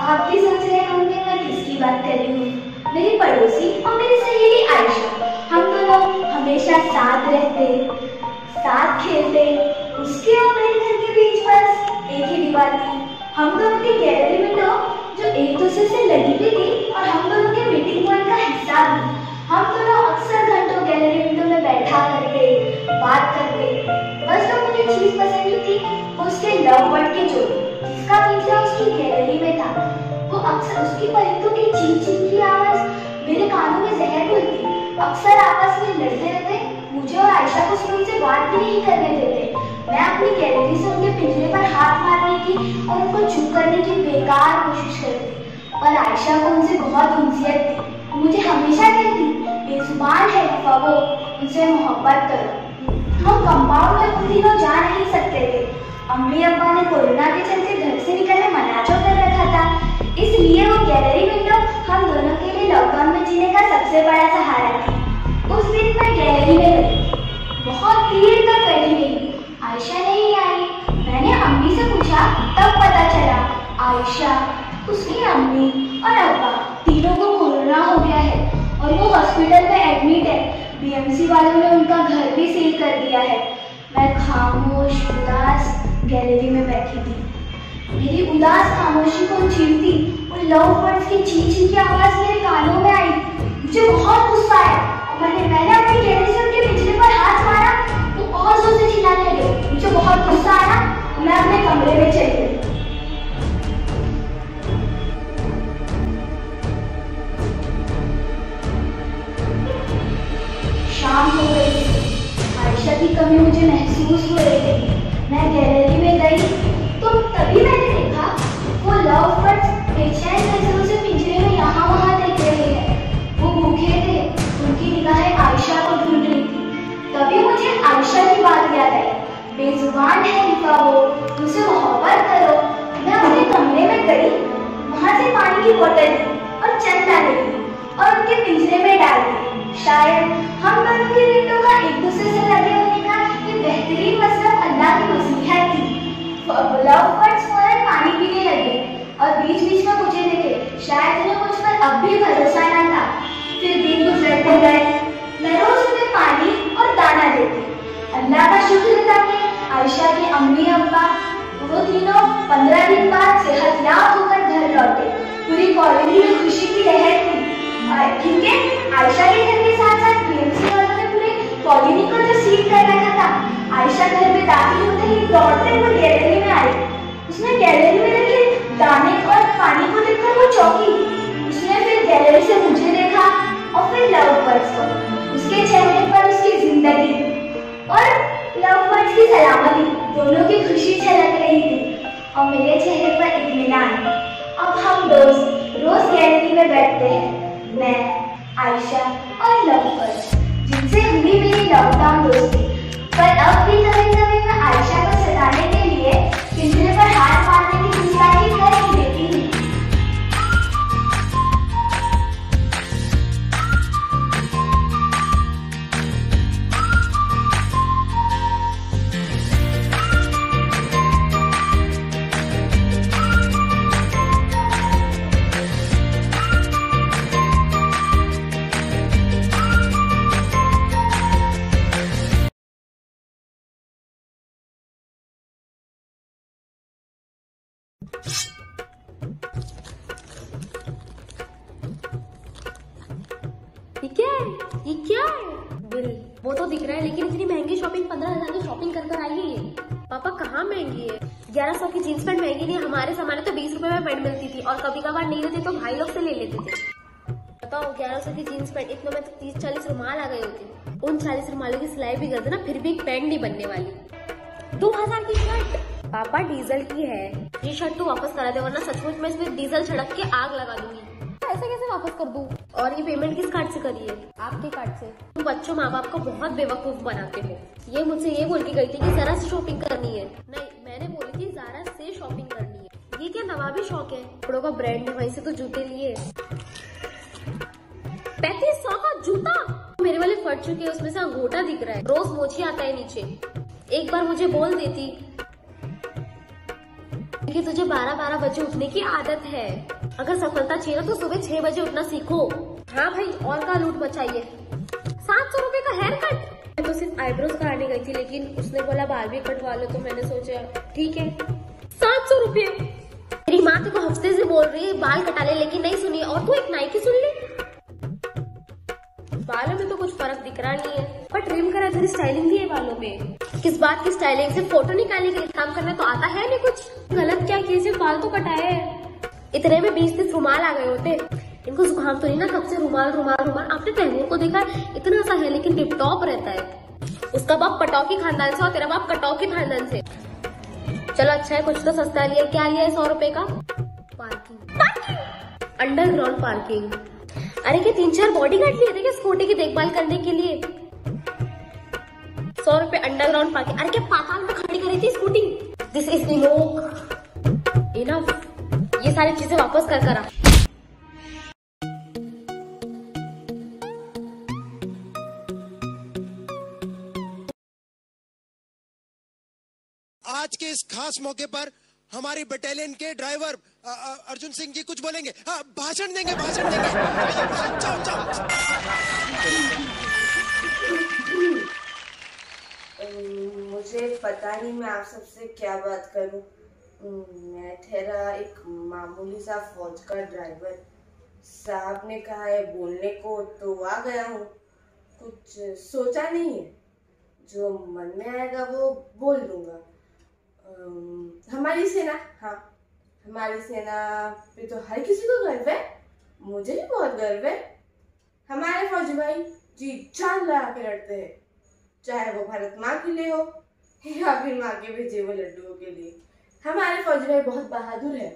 आप भी सोच रहे होंगे मैं किसकी बात कर रही हूँ. मेरी पड़ोसी और मेरी सहेली आयशा. हम दोनों हमेशा साथ रहते, साथ खेलते. उसके और मेरे घर के बीच बस एक ही दीवार थी. हम दोनों की गैलरी विंडो जो एक दूसरे से लगी भी थी और हम दोनों के मीटिंग पॉइंट का हिस्सा भी. हम दोनों अक्सर घंटों गैलरी विंडो में बैठा करते, बात करते. बस जो मुझे चीज पसंद थी वो उसके लव बर्ड की जोड़ी, जिसका पिंजरा उसकी गैलरी में था. वो अक्सर उसकी परिंदों की चीं चीं की आवाज मेरे कानों में जहर घुलती. अक्सर आपस में लड़ते रहते. मुझे और आयशा को उनसे बात भी नहीं करने देते. मैं अपनी गैलरी से उनके पिंजरे पर हाथ मारने की और उनको चुप करने की बेकार कोशिश करती. पर आयशा को उनसे बहुत उनसियत थी. मुझे हमेशा कहती, बेजुबान है रिफा वो, उनसे मोहब्बत करो. हम कंपाउंड में उन दिनों जा नहीं सकते थे. अम्मी अब्बा ने कोरोना के चलते घर से निकलने मना जो कर रखा था. इसलिए वो गैलरी विंडो हम दोनों के लिए लॉकडाउन में जीने का सबसे बड़ा सहारा थी. उस दिन मैं गैलरी में गई. बहुत देर तक बैठी रही. आयशा नहीं आई. मैंने अम्मी से पूछा, तब पता चला आयशा, उसकी अम्मी और अब्बा तीनों को कोरोना हो गया है और वो हॉस्पिटल में एडमिट है. बीएमसी वालों ने उनका घर भी सील कर दिया है. मैं खामोश उदास गैलरी में बैठी थी. मेरी उदास खामोशी को छीनती उन लव बर्ड्स की ची ची की आवाज मेरे कानों में आई. मुझे बहुत गुस्सा आया और मैंने अपनी गैलरी से उनके पिंजरे पर हाथ मारा. वो और जोर से चिल्लाने लगे. मुझे बहुत गुस्सा आया और मैं अपने कमरे में चली गई. शाम हो गई थी. आयशा की कमी मुझे महसूस हो रही थी. मैं गैलरी में गई तो तभी मैंने देखा वो लव बर्ड्स बेचैन नजरों से पिंजरे में यहाँ वहाँ देख रहे हैं. वो भूखे थे. उनकी निगाहें आयशा को ढूंढ रही थी. तभी मुझे आयशा की बात याद आई. बेजुबान है रिफा वो, उनसे मोहब्बत करो. मैं अपने कमरे में गई. वहाँ से पानी की बोतल ली और चंद दाने ली और उनके पिंजरे में डाल दी. शायद हम दोनों की विंडो का एक दूसरे से लगे होने का ये बेहतरीन मतलब अल्लाह की नसीहत थी. लव बर्ड्स फौरन पानी पीने लगे और बीच बीच में मुझे देखे. शायद उन्हें मुझ पर अब भी भरोसा न था. फिर दिन गुजरते गए. मैं रोज उन्हें पानी और दाना देती. अल्लाह का शुक्र था कि आयशा के अम्मी अब्बा वो तीनों 15 दिन बाद सेहतयाब होकर घर लौटे. पूरी कॉलोनी में खुशी की लहर थी. क्योंकि आयशा के घर के साथ साथ बीएमसी वालों ने पूरे कॉलोनी को जो सील कर रखा था. आयशा घर में दाखिल होते ही दौड़ते हुए गैलरी में आई. उसने गैलरी में रखे दाने और पानी को देखकर वो चौंकी. उसने फिर गैलरी से मुझे देखा और फिर लव बर्ड्स को. उसके चेहरे पर उसकी जिंदगी और लव बर्ड्स की सलामती दोनों की खुशी झलक रही थी और मेरे चेहरे पर इत्मीनान. अब हम रोज गैलरी में बैठते हैं. मैं, आयशा और लव बर्ड्स, जिनसे हुई मेरी लॉकडाउन दोस्ती. पर अब भी कभी-कभी मैं आयशा को सताने के लिए पिंजरे पर हाथ मारने की गुस्ताखी कर ही देती हूँ. ये क्या है? ये क्या है? बिल वो तो दिख रहा है, लेकिन इतनी महंगी शॉपिंग 15,000 की शॉपिंग कर आई है ये। पापा कहाँ महंगी है? 1100 की जींस पैंट महंगी नहीं, हमारे सामान तो 20 रुपए में पैंट मिलती थी और कभी कभार नहीं रहती तो भाई लोग से ले लेते थे। बताओ 1100 की जींस पैंट, इतने में तो 30-40 रुमाल आ गए होते। उन 40 रुमालों की सिलाई भी कर देना, फिर भी एक पैंट नहीं बनने वाली। 2000 की शर्ट पापा डीजल की है, ये शर्ट तो वापस करा दे वरना सचमुच में इसमें डीजल छिड़क के आग लगा दूंगी। ऐसे कैसे वापस कर दूं? और ये पेमेंट किस कार्ड से करी है? आपके कार्ड से। तुम बच्चों माँ बाप को बहुत बेवकूफ बनाते हो। ये मुझसे ये बोल के गई थी कि जरा से शॉपिंग करनी है। नहीं, मैंने बोली थी ज़ारा से शॉपिंग करनी है। ये क्या नवाबी शौक है? कपड़ों का ब्रांड है, वहीं से तो जूते लिए। 3500 का जूता मेरे वाले फट चुके हैं, उसमें से अंगूठा दिख रहा है, रोज मोची आता है नीचे। एक बार मुझे बोल देती कि तुझे 12-12 बजे उठने की आदत है, अगर सफलता चाहिए तो सुबह 6 बजे उठना सीखो। हाँ भाई, और का लूट मचाइए। 700 रुपए का हेयर कट। मैं तो सिर्फ आईब्रोज कराने गई थी, लेकिन उसने बोला बाल भी कटवा लो, तो मैंने सोचा ठीक है। 700 रुपए। मेरी माँ तो हफ्ते से बोल रही है बाल कटा ले, लेकिन नहीं सुनी, और तू एक नाइकी सुन ले। बालों में तो कुछ फर्क दिख रहा नहीं है, पर ट्रिम करा, थोड़ी स्टाइलिंग भी है बालों में। किस बात की स्टाइलिंग? सिर्फ फोटो निकालने के लिए, काम करना तो आता है नहीं कुछ। गलत क्या किया, सिर्फ बाल तो कटाए। इतने में 20-30 रुमाल आ गए होते। इनको जुकाम तो नहीं ना, कब से रुमाल रुमाल रुमाल। आपने तैमूर को देखा, इतना सा है लेकिन टिप टॉप रहता है। उसका बाप पटौकी खानदान से और तेरा बाप कटौकी खानदान से। चलो अच्छा है, कुछ तो सस्ता लिया। क्या लिया है 100 रुपए का? Parking, underground parking. अरे क्या 3-4 बॉडीगार्ड लिए थे क्या स्कूटी की देखभाल करने के लिए? 100 रुपए अंडरग्राउंड पार्किंग। अरे क्या पाताल में खड़ी करी थी स्कूटी? This is enough. ये सारी चीजें वापस कर करा। आज के इस खास मौके पर हमारी बटालियन के ड्राइवर अर्जुन सिंह जी कुछ बोलेंगे। भाषण देंगे, भाषण देंगे। जाओ जाओ। मुझे पता नहीं मैं आप सबसे क्या बात करूं। मैं ठहरा एक मामूली सा फौज का ड्राइवर। साहब ने कहा है बोलने को तो आ गया हूँ। कुछ सोचा नहीं है, जो मन में आएगा वो बोल दूंगा। हमारी सेना, हाँ हमारी सेना पे तो हर किसी को गर्व है, मुझे भी बहुत गर्व है। हमारे फौजी भाई जी जान लगा के लड़ते हैं, चाहे वो भारत माँ के लिए हो या फिर माँ के भेजे हुए लड्डुओं के लिए। हमारे फौजी भाई बहुत बहादुर है।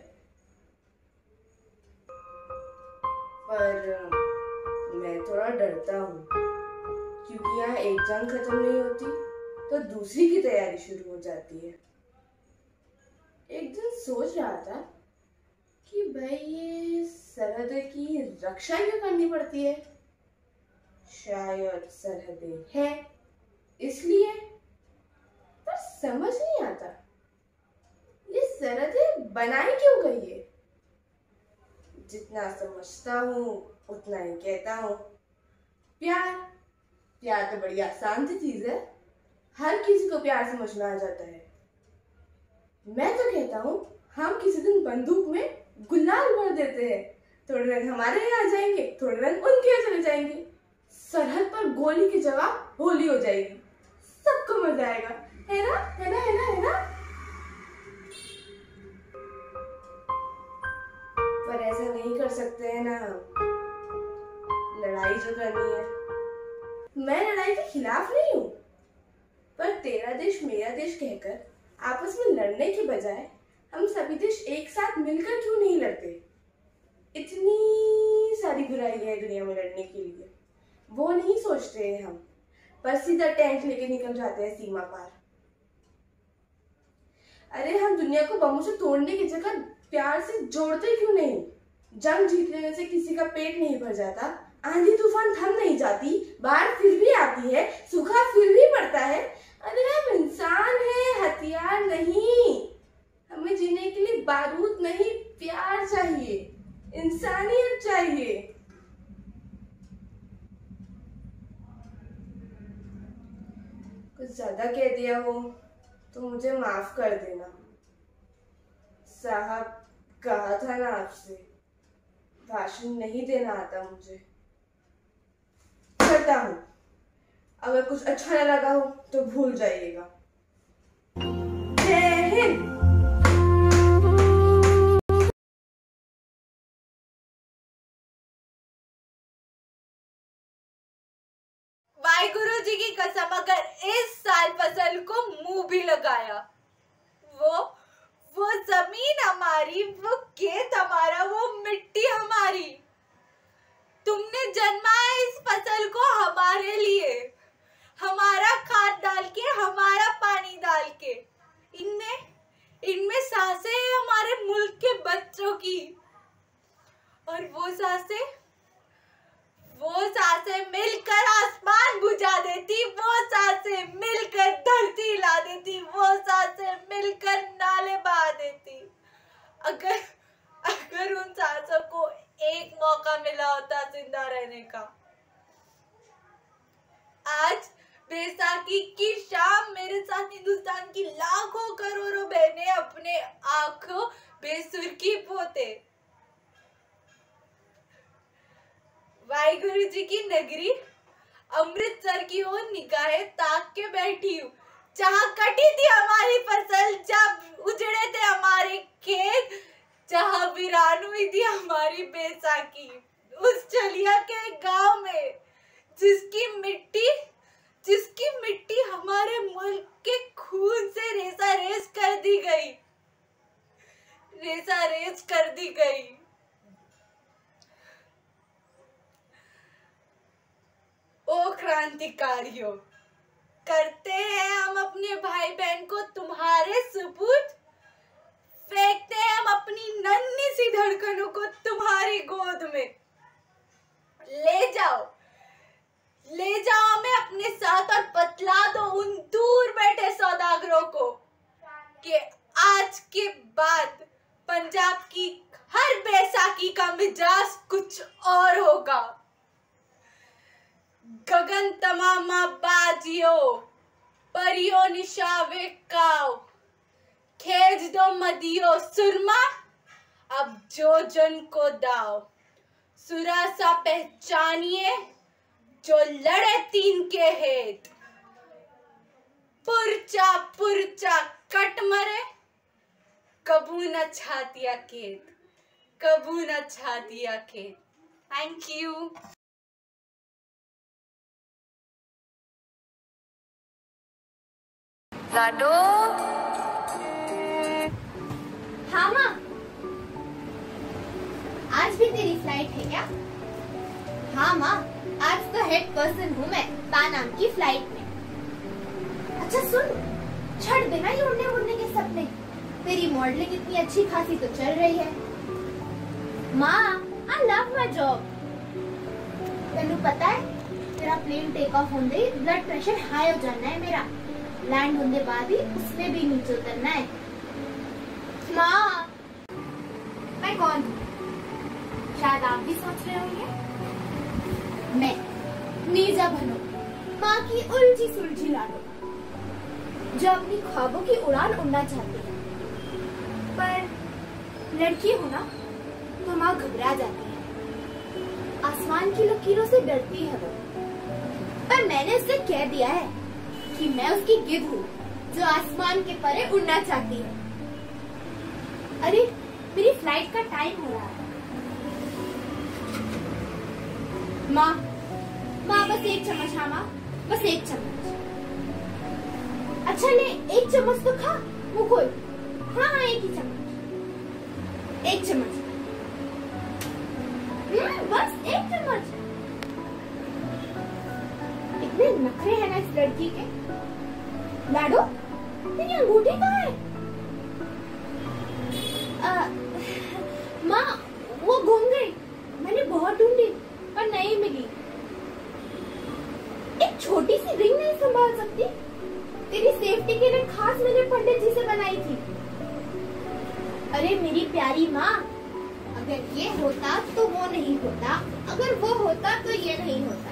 पर मैं थोड़ा डरता हूँ, क्योंकि यहाँ एक जंग खत्म नहीं होती तो दूसरी की तैयारी शुरू हो जाती है। एक दिन सोच रहा था कि भाई ये सरहद की रक्षा क्यों करनी पड़ती है? शायद सरहदें है इसलिए, पर समझ नहीं आता ये सरहदें बनाई क्यों गई है। जितना समझता हूँ उतना ही कहता हूँ। प्यार, प्यार तो बड़ी आसान सी चीज है, हर किसी को प्यार समझना आ जाता है। मैं तो कहता हूँ हम किसी दिन बंदूक में गुलाल भर देते हैं, थोड़े रंग हमारे यहाँ आ जाएंगे, थोड़े रंग उनके यहाँ चले जाएंगे, सरहद पर गोली की जगह होली हो जाएगी, सबको मजा आएगा, है ना, है ना, है ना, है ना। पर ऐसा नहीं कर सकते हैं ना हम। लड़ाई जो करनी है, मैं लड़ाई के खिलाफ नहीं हूँ, पर तेरा देश मेरा देश कहकर आपस में लड़ने के बजाय हम सभी देश एक साथ मिलकर क्यों नहीं लड़ते? इतनी सारी बुराई है दुनिया में लड़ने के लिए, वो नहीं सोचते हैं हम, पर सीधा टैंक लेके निकल जाते हैं सीमा पार। अरे हम दुनिया को बमों से तोड़ने की जगह प्यार से जोड़ते क्यों नहीं? जंग जीत लेने से किसी का पेट नहीं भर जाता, आंधी तूफान थम नहीं जाती, बाढ़ फिर भी आती है, सूखा फिर भी पड़ता है। अरे हम इंसान हैं, हथियार नहीं। हमें जीने के लिए बारूद नहीं, प्यार चाहिए, इंसानियत चाहिए। कुछ ज्यादा कह दिया हो तो मुझे माफ कर देना। साहब कहा था ना आपसे, भाषण नहीं देना आता मुझे। चलता हूँ। अगर कुछ अच्छा न लगा हो तो भूल जाइएगा। जय हिंद। वाहिगुरु जी की कसम, अगर इस साल फसल को मुंह भी लगाया, वो जमीन हमारी, वो खेत हमारा, वो मिट्टी हमारी। तुमने जन्माया इस फसल को हमारे लिए, हमारा खाद डाल के, हमारा पानी डाल के। इनमें सांसें हैं हमारे मुल्क के बच्चों की, और वो सांसें मिलकर आसमान बुझा देती, वो सांसें मिलकर धरती हिला देती, वो सांसें मिलकर नाले बहा देती। अगर उन सांसों को एक मौका मिला होता जिंदा रहने का। आज बैसाखी की शाम मेरे साथ हिंदुस्तान की लाखों करोड़ों बहनें अपने आंखों बेसुर्खी पोते वाहिगुरु जी की नगरी अमृतसर की ओर निगाहें ताक के बैठी हूँ, जहाँ कटी थी हमारी फसल, जब उजड़े थे हमारे खेत, जहाँ वीरान हुई थी हमारी बैसाखी। उस चलिया के गांव में जिसकी मिट्टी हमारे मुल्क के खून से रेसा-रेस कर दी गई। ओ क्रांतिकारियों, करते हैं हम अपने भाई बहन को तुम्हारे सुपुर्द, फेंकते हैं हम अपनी नन्ही सी धड़कनों को तुम्हारी गोद में। ले जाओ हमें अपने साथ और बतला दो उन दूर बैठे सौदागरों को कि आज के बाद पंजाब की हर बैसाखी का मिजाज कुछ और होगा। गगन तमामा बाजियो, परियो निशावे काव, खेज दो मदियो सुरमा, अब जो जन को दाव। सुरा सा पहचानिए जो लड़े तीन के हेत, पुरचा कट मरे, कबू न छातिया खेत, कबू न छातिया खेत। Thank you. लाडो। हाँ माँ, आज भी तेरी फ्लाइट है क्या? हाँ माँ, आज तो हेड पर्सन हूँ मैं पानाम की फ्लाइट में। अच्छा सुन, छड़ देना ये उड़ने के सपने। तेरी मॉडलिंग इतनी अच्छी खासी तो चल रही है। माँ, I love my job। तेनू पता है, तेरा प्लेन टेक ऑफ होंदे ही ब्लड प्रेशर हाई हो जाना है मेरा। लैंड होने बाद ही उसने भी नीचे उतरना है। माँ, मैं कौन हूँ? शायद आप भी सोच रहे होंगे। मैं नीजा भनो, माँ की उलझी सुलझी लाडो, जो अपनी ख्वाबों की उड़ान उड़ना चाहती है। पर लड़की हो ना, तो माँ घबरा जाती है, आसमान की लकीरों से डरती है वो। पर मैंने उससे कह दिया है कि मैं उसकी गिद्ध हूँ जो आसमान के परे उड़ना चाहती है। अरे मेरी फ्लाइट का टाइम हो रहा है। माँ बस एक चम्मच। हाँ माँ, बस एक चम्मच। अच्छा ले, एक चम्मच तो खा, मुँह खोल। हाँ एक ही चम्मच, एक चम्मच। बस एक चम्मच। इतने नखरे हैं ना इस लड़की के। लाडो, तेरी अंगूठी कहाँ है? माँ, वो गुम गई। मैंने बहुत ढूंढी पर नहीं मिली। एक छोटी सी रिंग नहीं संभाल सकती? तेरी सेफ्टी के लिए खास मैंने पंडित जी से बनाई थी। अरे मेरी प्यारी माँ, अगर ये होता तो वो नहीं होता, अगर वो होता तो ये नहीं होता।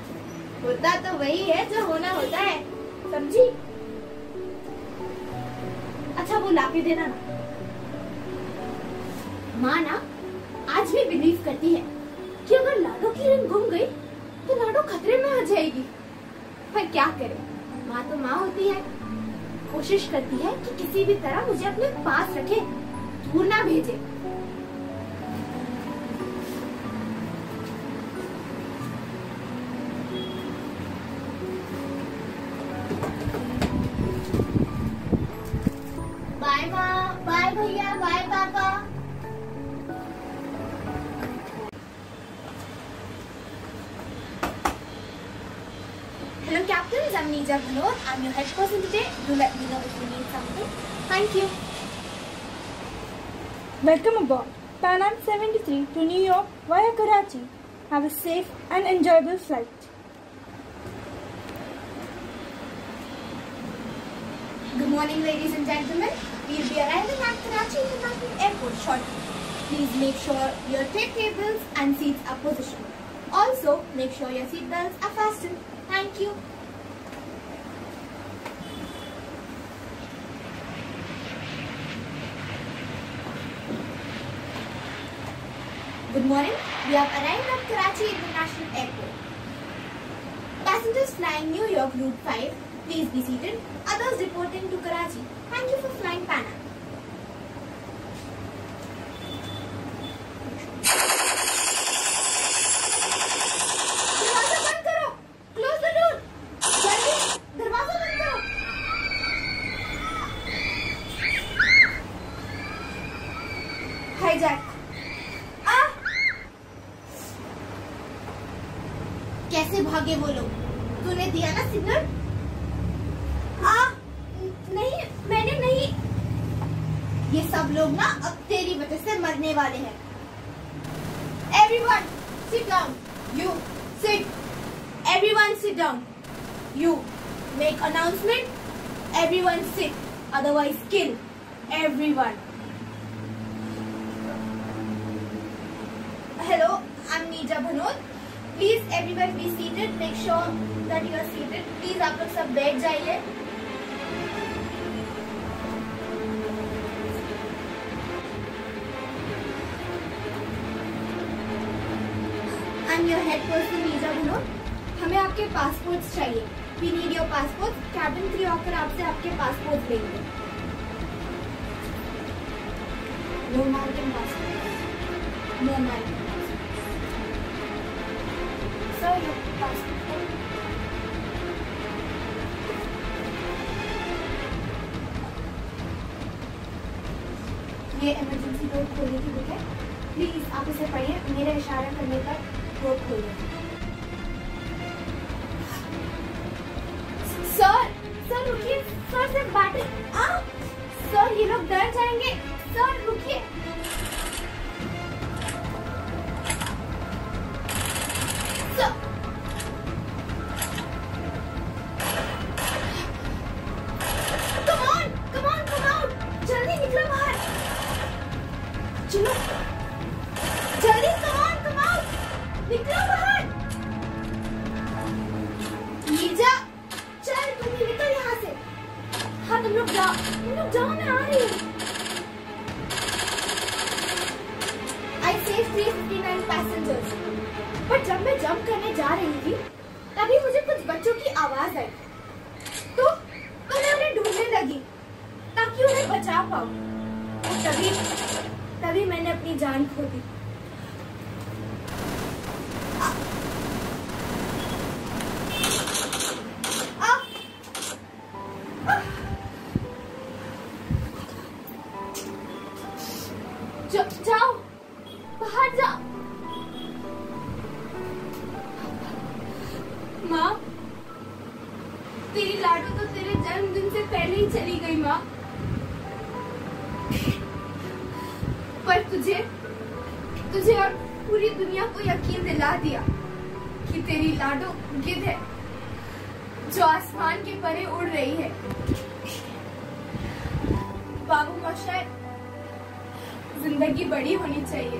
होता तो वही है जो होना होता है, समझी? अच्छा वो लाके देना ना। माँ ना आज भी बिलीव करती है कि अगर लाडो की रिंग गुम गई तो लाडो खतरे में हो जाएगी। पर क्या करें, माँ तो माँ होती है, कोशिश करती है कि किसी भी तरह मुझे अपने पास रखे, दूर ना भेजे। बाय माँ, बाय भैया, बाय पापा। Hello captains, I'm Neeja Bhanot. I'm your head person today. Do let me know if you need something. Thank you. Welcome aboard Pan Am 73 to New York via Karachi. Have a safe and enjoyable flight. Good morning, ladies and gentlemen. We'll be arriving at Karachi International Airport shortly. Please make sure your tray tables and seats are positioned. Also, make sure your seat belts are fastened. Thank you. Good morning. We have arrived at Karachi International Airport. Passengers flying New York Route 5, please be seated. Others reporting to Karachi, thank you for flying Pan Am. दरवाजा बंद करो. Close the door. जल्दी दरवाजा बंद करो. Hijack. कैसे भागे वो लोग? तूने दिया ना सिग्नल? नहीं, मैंने नहीं। ये सब लोग ना अब तेरी वजह से मरने वाले हैं। Everyone, sit down. You sit. Everyone sit down. You make announcement. Everyone sit. Otherwise, kill everyone. Hello, I'm Neeja Bhanot. Please everyone be seated. Make sure that you are seated. Please आप लोग सब बैठ जाइए. I'm your head person Neeja Bhanot. हमें आपके passports चाहिए. We need your passports. Cabin crew आकर आपसे आपके पासपोर्ट लेंगे. No American passports. No American. Sir, your passport. ये इमरजेंसी डोर खोलने की बुक है. प्लीज आप इसे पढ़िए. मेरा इशारा करने पर डोर खोलिए. सर रुकिए. सर से बातें. सर ये लोग डर जाएंगे. सर रुकिए. चलो जल्दी. कम ऑन निकलो बाहर. नीजा चल तुम निकल यहाँ से. हाँ तुम लोग जाओ मैं आ रही हूँ. I saved 359 passengers. पर जब मैं जंप करने जा रही थी तभी मुझे कुछ बच्चों की आवाज आई. तो मैं उन्हें ढूंढने लगी ताकि उन्हें बचा पाऊँ. तभी मैंने अपनी जान खो दी. जाओ बाहर जाओ. माँ तेरी लाडू तो तेरे जन्मदिन से पहले ही चली गई माँ. पर तुझे और पूरी दुनिया को यकीन दिला दिया कि तेरी लाडो गिद्ध है जो आसमान के परे उड़ रही है. बाबू मोशाय जिंदगी बड़ी होनी चाहिए,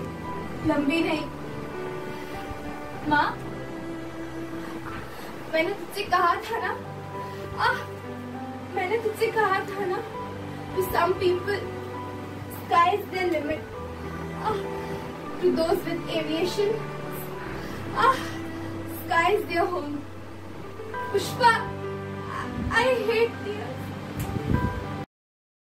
लंबी नहीं. माँ मैंने तुझसे कहा था ना. मैंने तुझसे कहा था ना कि some people sky is their limit. To those with aviation, sky is their home. Pushpa, I hate tears.